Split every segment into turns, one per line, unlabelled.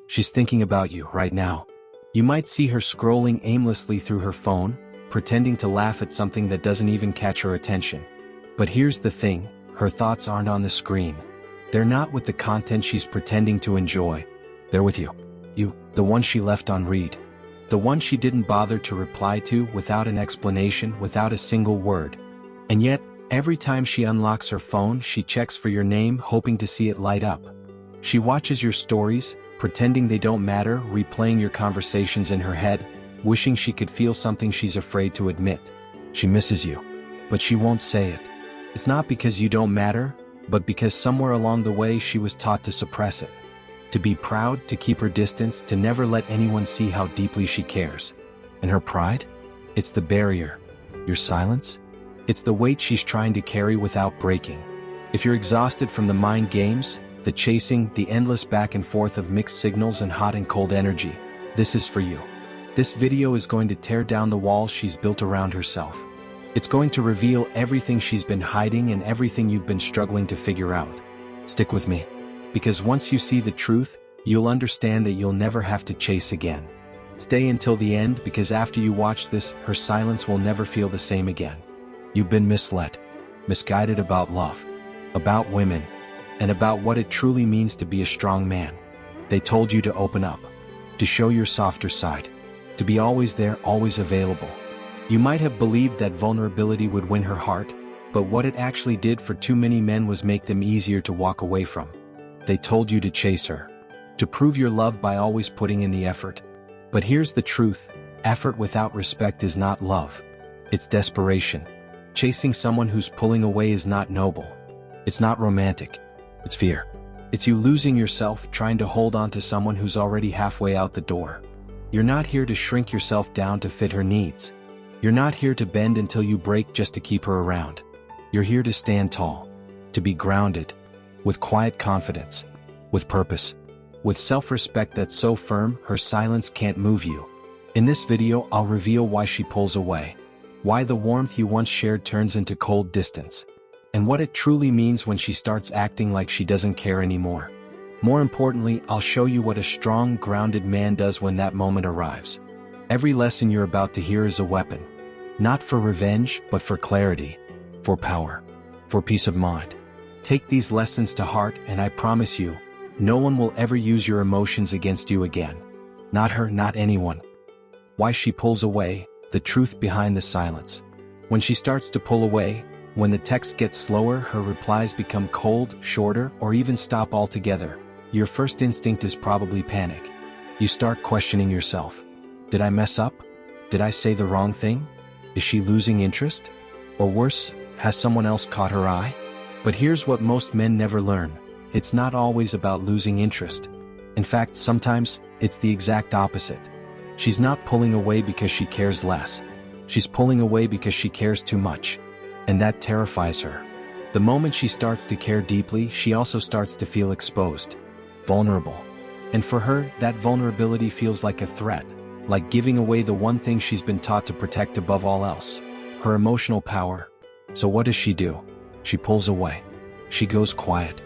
She's thinking about you right now. You might see her scrolling aimlessly through her phone, pretending to laugh at something that doesn't even catch her attention. But here's the thing, her thoughts aren't on the screen. They're not with the content she's pretending to enjoy. They're with you. You, the one she left on read. The one she didn't bother to reply to without an explanation, without a single word. And yet, every time she unlocks her phone, she checks for your name, hoping to see it light up. She watches your stories, pretending they don't matter, replaying your conversations in her head, wishing she could feel something she's afraid to admit. She misses you, but she won't say it. It's not because you don't matter, but because somewhere along the way she was taught to suppress it. To be proud, to keep her distance, to never let anyone see how deeply she cares. And her pride? It's the barrier. Your silence? It's the weight she's trying to carry without breaking. If you're exhausted from the mind games, the chasing, the endless back and forth of mixed signals and hot and cold energy, this is for you. This video is going to tear down the walls she's built around herself. It's going to reveal everything she's been hiding and everything you've been struggling to figure out. Stick with me, because once you see the truth, you'll understand that you'll never have to chase again. Stay until the end, because after you watch this, her silence will never feel the same again. You've been misled, misguided about love, about women, and about what it truly means to be a strong man. They told you to open up, to show your softer side, to be always there, always available. You might have believed that vulnerability would win her heart, but what it actually did for too many men was make them easier to walk away from. They told you to chase her, to prove your love by always putting in the effort. But here's the truth, effort without respect is not love. It's desperation. Chasing someone who's pulling away is not noble. It's not romantic. It's fear. It's you losing yourself, trying to hold on to someone who's already halfway out the door. You're not here to shrink yourself down to fit her needs. You're not here to bend until you break just to keep her around. You're here to stand tall, to be grounded, with quiet confidence, with purpose, with self-respect that's so firm her silence can't move you. In this video, I'll reveal why she pulls away, why the warmth you once shared turns into cold distance, and what it truly means when she starts acting like she doesn't care anymore. More importantly, I'll show you what a strong, grounded man does when that moment arrives. Every lesson you're about to hear is a weapon, not for revenge, but for clarity, for power, for peace of mind. Take these lessons to heart, and I promise you, no one will ever use your emotions against you again. Not her, not anyone. Why she pulls away, the truth behind the silence. When she starts to pull away, when the text gets slower, her replies become cold, shorter, or even stop altogether, your first instinct is probably panic. You start questioning yourself. Did I mess up? Did I say the wrong thing? Is she losing interest? Or worse, has someone else caught her eye? But here's what most men never learn. It's not always about losing interest. In fact, sometimes, it's the exact opposite. She's not pulling away because she cares less. She's pulling away because she cares too much. And that terrifies her. The moment she starts to care deeply, she also starts to feel exposed, vulnerable. And for her, that vulnerability feels like a threat, like giving away the one thing she's been taught to protect above all else, her emotional power. So what does she do? She pulls away. She goes quiet.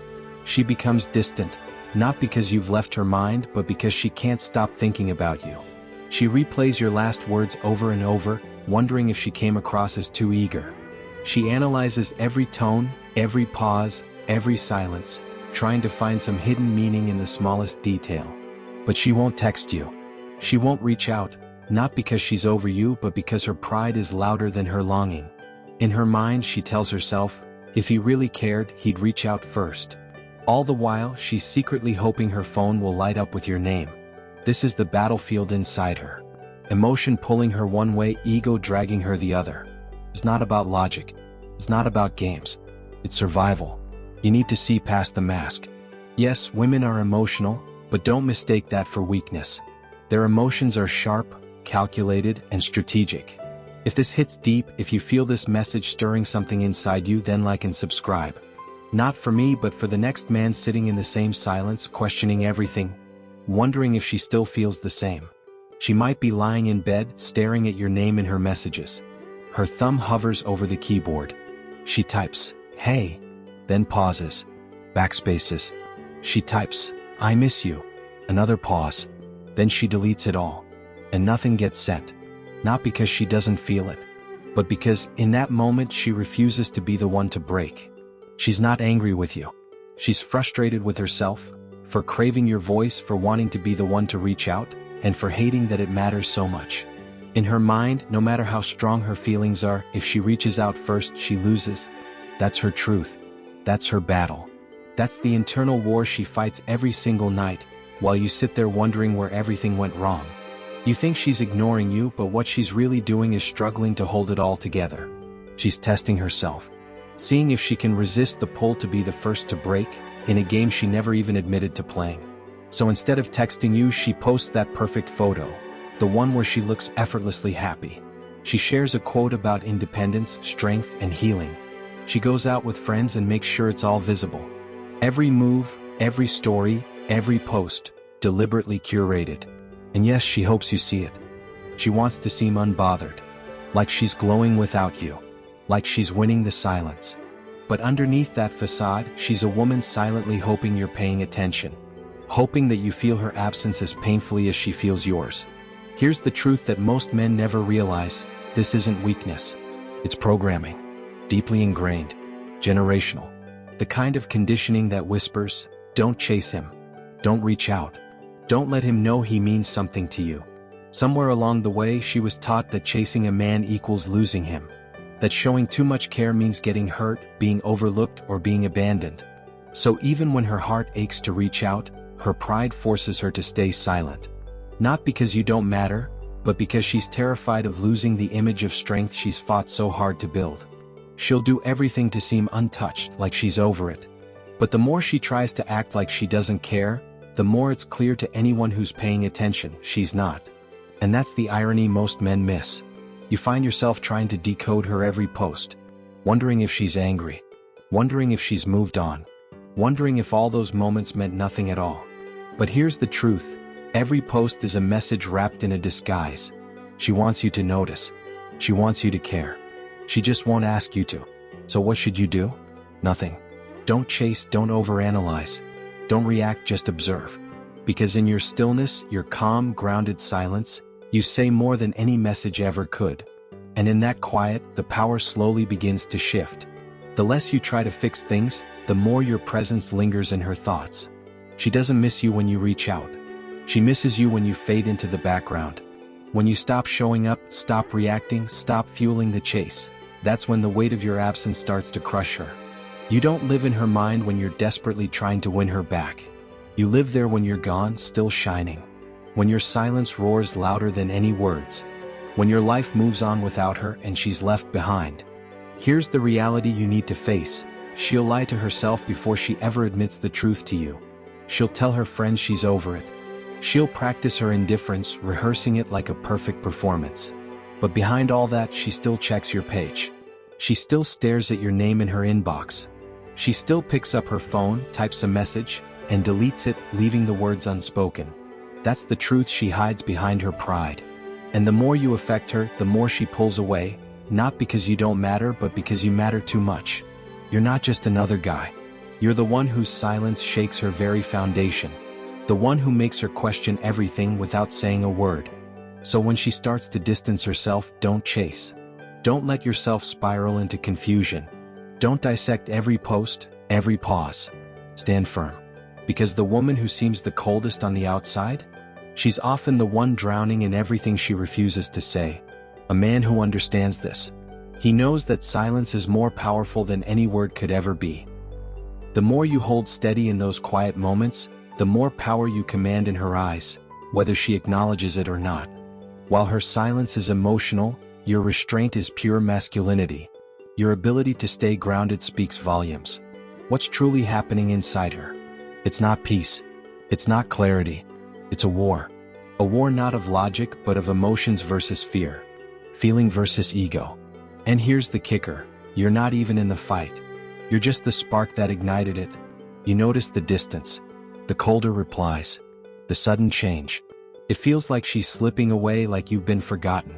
She becomes distant, not because you've left her mind, but because she can't stop thinking about you. She replays your last words over and over, wondering if she came across as too eager. She analyzes every tone, every pause, every silence, trying to find some hidden meaning in the smallest detail. But she won't text you. She won't reach out, not because she's over you, but because her pride is louder than her longing. In her mind, she tells herself, if he really cared, he'd reach out first. All the while, she's secretly hoping her phone will light up with your name. This is the battlefield inside her. Emotion pulling her one way, ego dragging her the other. It's not about logic. It's not about games. It's survival. You need to see past the mask. Yes, women are emotional, but don't mistake that for weakness. Their emotions are sharp, calculated, and strategic. If this hits deep, if you feel this message stirring something inside you, then like and subscribe. Not for me, but for the next man sitting in the same silence, questioning everything, wondering if she still feels the same. She might be lying in bed, staring at your name in her messages. Her thumb hovers over the keyboard. She types, "Hey," then pauses, backspaces. She types, "I miss you," Another pause. Then she deletes it all. And nothing gets sent. Not because she doesn't feel it, but because in that moment she refuses to be the one to break. She's not angry with you. She's frustrated with herself, for craving your voice, for wanting to be the one to reach out, and for hating that it matters so much. In her mind, no matter how strong her feelings are, if she reaches out first, she loses. That's her truth. That's her battle. That's the internal war she fights every single night, while you sit there wondering where everything went wrong. You think she's ignoring you, but what she's really doing is struggling to hold it all together. She's testing herself, seeing if she can resist the pull to be the first to break, in a game she never even admitted to playing. So instead of texting you, she posts that perfect photo, the one where she looks effortlessly happy. She shares a quote about independence, strength, and healing. She goes out with friends and makes sure it's all visible. Every move, every story, every post, deliberately curated. And yes, she hopes you see it. She wants to seem unbothered, like she's glowing without you, like she's winning the silence. But underneath that facade, she's a woman silently hoping you're paying attention, hoping that you feel her absence as painfully as she feels yours. Here's the truth that most men never realize: this isn't weakness. It's programming, deeply ingrained, generational. The kind of conditioning that whispers, don't chase him, don't reach out, don't let him know he means something to you. Somewhere along the way, she was taught that chasing a man equals losing him, that showing too much care means getting hurt, being overlooked, or being abandoned. So even when her heart aches to reach out, her pride forces her to stay silent. Not because you don't matter, but because she's terrified of losing the image of strength she's fought so hard to build. She'll do everything to seem untouched, like she's over it. But the more she tries to act like she doesn't care, the more it's clear to anyone who's paying attention, she's not. And that's the irony most men miss. You find yourself trying to decode her every post, wondering if she's angry, wondering if she's moved on, wondering if all those moments meant nothing at all. But here's the truth: every post is a message wrapped in a disguise. She wants you to notice. She wants you to care. She just won't ask you to. So what should you do? Nothing. Don't chase, don't overanalyze. Don't react, just observe. Because in your stillness, your calm, grounded silence, you say more than any message ever could. And in that quiet, the power slowly begins to shift. The less you try to fix things, the more your presence lingers in her thoughts. She doesn't miss you when you reach out. She misses you when you fade into the background. When you stop showing up, stop reacting, stop fueling the chase. That's when the weight of your absence starts to crush her. You don't live in her mind when you're desperately trying to win her back. You live there when you're gone, still shining. When your silence roars louder than any words. When your life moves on without her and she's left behind. Here's the reality you need to face: she'll lie to herself before she ever admits the truth to you. She'll tell her friends she's over it. She'll practice her indifference, rehearsing it like a perfect performance. But behind all that, she still checks your page. She still stares at your name in her inbox. She still picks up her phone, types a message, and deletes it, leaving the words unspoken. That's the truth she hides behind her pride. And the more you affect her, the more she pulls away, not because you don't matter, but because you matter too much. You're not just another guy. You're the one whose silence shakes her very foundation. The one who makes her question everything without saying a word. So when she starts to distance herself, don't chase. Don't let yourself spiral into confusion. Don't dissect every post, every pause. Stand firm. Because the woman who seems the coldest on the outside, she's often the one drowning in everything she refuses to say. A man who understands this. He knows that silence is more powerful than any word could ever be. The more you hold steady in those quiet moments, the more power you command in her eyes, whether she acknowledges it or not. While her silence is emotional, your restraint is pure masculinity. Your ability to stay grounded speaks volumes. What's truly happening inside her? It's not peace. It's not clarity. It's a war. A war not of logic but of emotions versus fear. Feeling versus ego. And here's the kicker: you're not even in the fight. You're just the spark that ignited it. You notice the distance, the colder replies, the sudden change. It feels like she's slipping away, like you've been forgotten.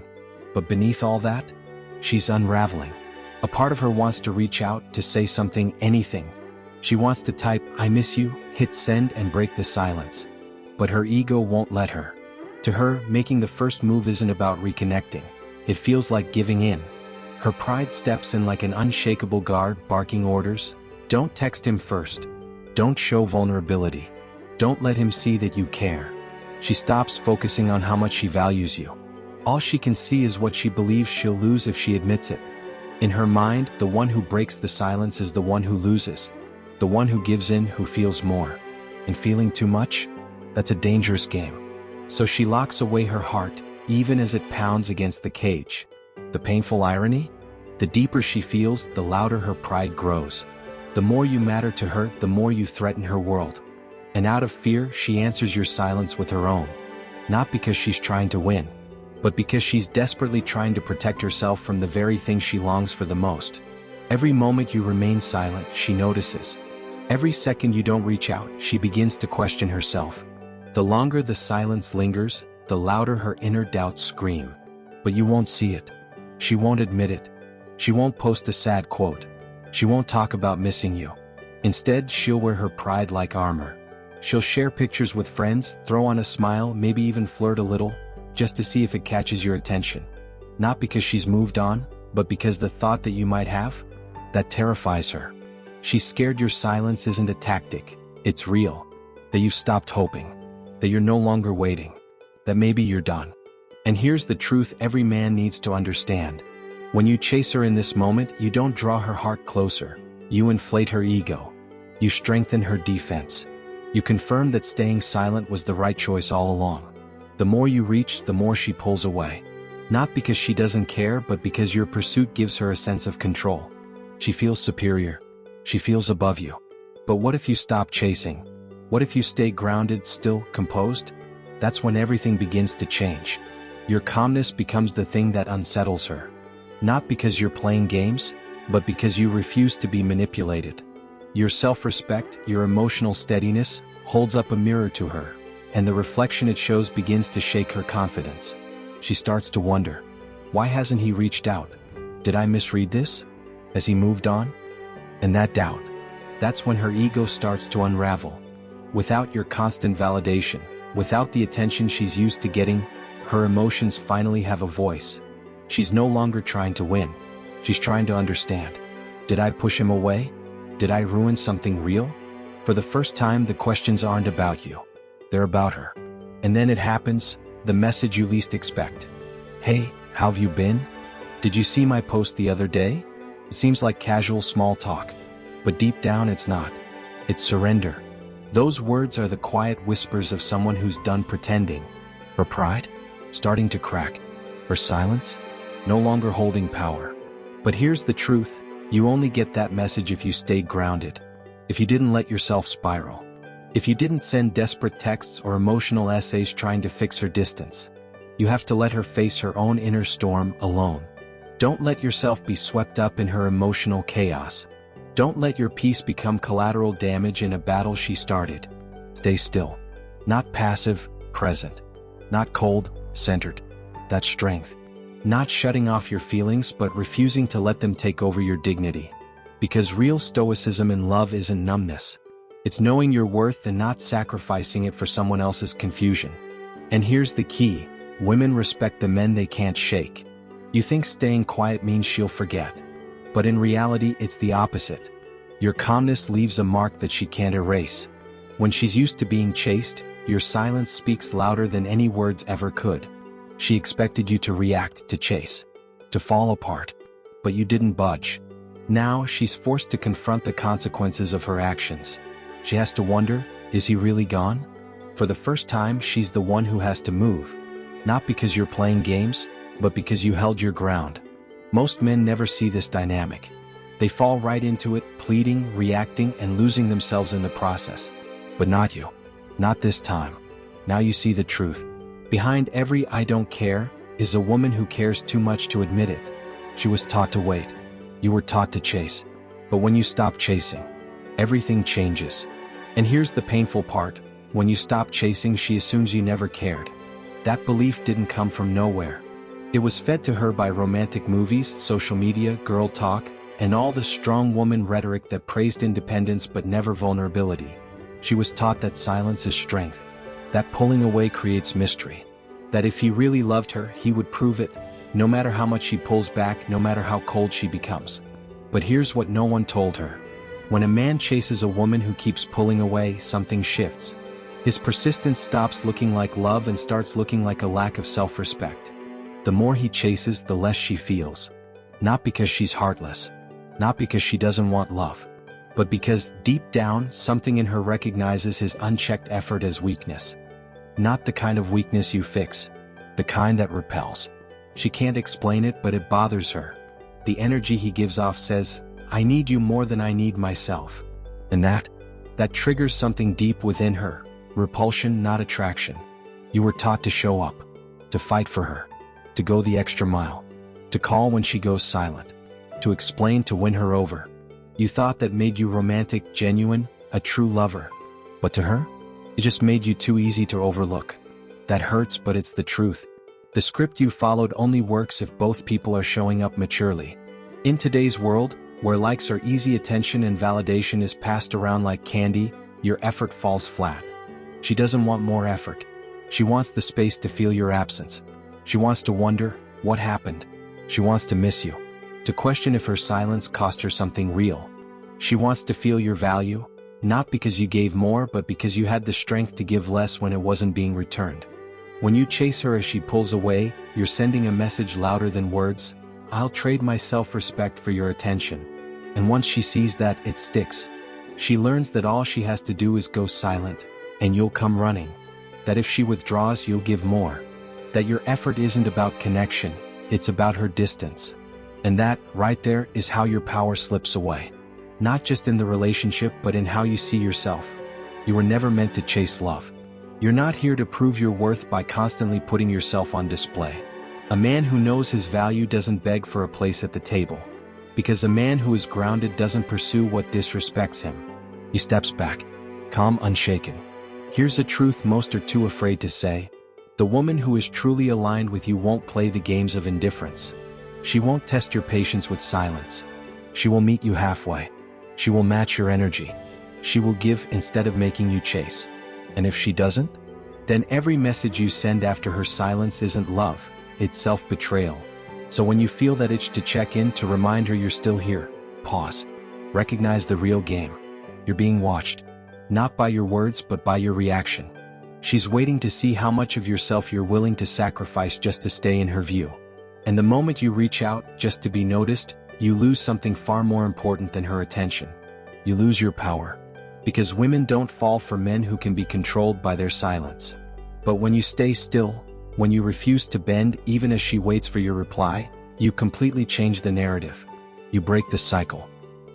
But beneath all that, she's unraveling. A part of her wants to reach out, to say something, anything. She wants to type, "I miss you," hit send and break the silence. but her ego won't let her. To her, making the first move isn't about reconnecting. It feels like giving in. Her pride steps in like an unshakable guard, barking orders. Don't text him first. Don't show vulnerability. Don't let him see that you care. She stops focusing on how much she values you. All she can see is what she believes she'll lose if she admits it. In her mind, the one who breaks the silence is the one who loses. The one who gives in, who feels more. And feeling too much? That's a dangerous game. So she locks away her heart, even as it pounds against the cage. The painful irony? The deeper she feels, the louder her pride grows. The more you matter to her, the more you threaten her world. And out of fear, she answers your silence with her own. Not because she's trying to win, but because she's desperately trying to protect herself from the very thing she longs for the most. Every moment you remain silent, she notices. Every second you don't reach out, she begins to question herself. The longer the silence lingers, the louder her inner doubts scream. But you won't see it. She won't admit it. She won't post a sad quote. She won't talk about missing you. Instead, she'll wear her pride like armor. She'll share pictures with friends, throw on a smile, maybe even flirt a little, just to see if it catches your attention. Not because she's moved on, but because the thought that you might have, that terrifies her. She's scared your silence isn't a tactic, it's real. That you've stopped hoping. That you're no longer waiting. That maybe you're done. And here's the truth every man needs to understand. When you chase her in this moment, you don't draw her heart closer. You inflate her ego. You strengthen her defense. You confirm that staying silent was the right choice all along. The more you reach, the more she pulls away. Not because she doesn't care, but because your pursuit gives her a sense of control. She feels superior. She feels above you. But what if you stop chasing? What if you stay grounded, still, composed? That's when everything begins to change. Your calmness becomes the thing that unsettles her. Not because you're playing games, but because you refuse to be manipulated. Your self-respect, your emotional steadiness, holds up a mirror to her, and the reflection it shows begins to shake her confidence. She starts to wonder, why hasn't he reached out? Did I misread this? Has he moved on? And that doubt, that's when her ego starts to unravel. Without your constant validation, without the attention she's used to getting, her emotions finally have a voice. She's no longer trying to win. She's trying to understand. Did I push him away? Did I ruin something real? For the first time, the questions aren't about you. They're about her. And then it happens, the message you least expect. Hey, how have you been? Did you see my post the other day? It seems like casual small talk. But deep down it's not. It's surrender. Those words are the quiet whispers of someone who's done pretending. Her pride? Starting to crack. Her silence? No longer holding power. But here's the truth. You only get that message if you stayed grounded. If you didn't let yourself spiral. If you didn't send desperate texts or emotional essays trying to fix her distance. You have to let her face her own inner storm alone. Don't let yourself be swept up in her emotional chaos. Don't let your peace become collateral damage in a battle she started. Stay still. Not passive, present. Not cold, centered. That's strength. Not shutting off your feelings, but refusing to let them take over your dignity. Because real stoicism in love isn't numbness. It's knowing your worth and not sacrificing it for someone else's confusion. And here's the key. Women respect the men they can't shake. You think staying quiet means she'll forget. But in reality, it's the opposite. Your calmness leaves a mark that she can't erase. When she's used to being chased, your silence speaks louder than any words ever could. She expected you to react, to chase, to fall apart. But you didn't budge. Now she's forced to confront the consequences of her actions. She has to wonder, is he really gone? For the first time, she's the one who has to move. Not because you're playing games, but because you held your ground. Most men never see this dynamic. They fall right into it, pleading, reacting, and losing themselves in the process. But not you. Not this time. Now you see the truth. Behind every "I don't care" is a woman who cares too much to admit it. She was taught to wait. You were taught to chase. But when you stop chasing, everything changes. And here's the painful part. When you stop chasing, she assumes you never cared. That belief didn't come from nowhere. It was fed to her by romantic movies, social media, girl talk, and all the strong woman rhetoric that praised independence but never vulnerability. She was taught that silence is strength, That pulling away creates mystery. That if he really loved her, he would prove it, no matter how much she pulls back, no matter how cold she becomes. But here's what no one told her. When a man chases a woman who keeps pulling away, something shifts. His persistence stops looking like love and starts looking like a lack of self-respect. The more he chases, the less she feels. Not because she's heartless. Not because she doesn't want love. But because, deep down, something in her recognizes his unchecked effort as weakness. Not the kind of weakness you fix. The kind that repels. She can't explain it, but it bothers her. The energy he gives off says, "I need you more than I need myself." And that triggers something deep within her. Repulsion, not attraction. You were taught to show up. To fight for her. To go the extra mile. To call when she goes silent. To explain to win her over. You thought that made you romantic, genuine, a true lover. But to her, it just made you too easy to overlook. That hurts, but it's the truth. The script you followed only works if both people are showing up maturely. In today's world, where likes are easy, attention and validation is passed around like candy, your effort falls flat. She doesn't want more effort. She wants the space to feel your absence. She wants to wonder, what happened? She wants to miss you. To question if her silence cost her something real. She wants to feel your value, not because you gave more but because you had the strength to give less when it wasn't being returned. When you chase her as she pulls away, you're sending a message louder than words. I'll trade my self-respect for your attention. And once she sees that, it sticks. She learns that all she has to do is go silent, and you'll come running. That if she withdraws, you'll give more. That your effort isn't about connection, it's about her distance. And that, right there, is how your power slips away. Not just in the relationship, but in how you see yourself. You were never meant to chase love. You're not here to prove your worth by constantly putting yourself on display. A man who knows his value doesn't beg for a place at the table. Because a man who is grounded doesn't pursue what disrespects him. He steps back, calm, unshaken. Here's a truth most are too afraid to say. The woman who is truly aligned with you won't play the games of indifference. She won't test your patience with silence. She will meet you halfway. She will match your energy. She will give instead of making you chase. And if she doesn't, then every message you send after her silence isn't love, it's self-betrayal. So when you feel that itch to check in to remind her you're still here, pause. Recognize the real game. You're being watched. Not by your words but by your reaction. She's waiting to see how much of yourself you're willing to sacrifice just to stay in her view. And the moment you reach out just to be noticed, you lose something far more important than her attention. You lose your power. Because women don't fall for men who can be controlled by their silence. But when you stay still, when you refuse to bend even as she waits for your reply, you completely change the narrative. You break the cycle.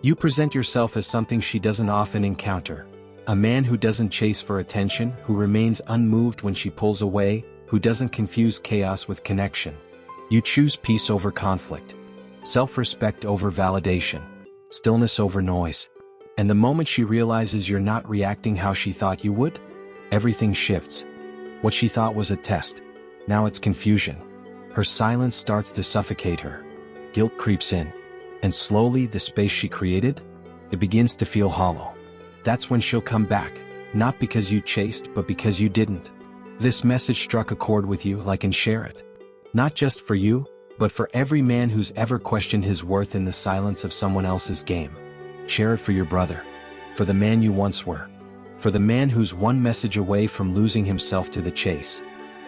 You present yourself as something she doesn't often encounter. A man who doesn't chase for attention, who remains unmoved when she pulls away, who doesn't confuse chaos with connection. You choose peace over conflict. Self-respect over validation. Stillness over noise. And the moment she realizes you're not reacting how she thought you would, everything shifts. What she thought was a test, now it's confusion. Her silence starts to suffocate her. Guilt creeps in. And slowly, the space she created, it begins to feel hollow. That's when she'll come back, not because you chased, but because you didn't. This message struck a chord with you, like and share it. Not just for you, but for every man who's ever questioned his worth in the silence of someone else's game. Share it for your brother. For the man you once were. For the man who's one message away from losing himself to the chase.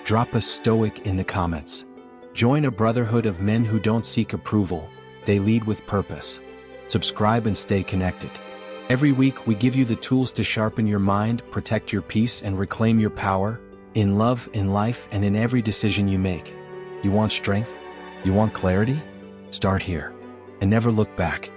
Drop a Stoic in the comments. Join a brotherhood of men who don't seek approval, they lead with purpose. Subscribe and stay connected. Every week we give you the tools to sharpen your mind, protect your peace and reclaim your power, in love, in life, and in every decision you make. You want strength? You want clarity? Start here. And never look back.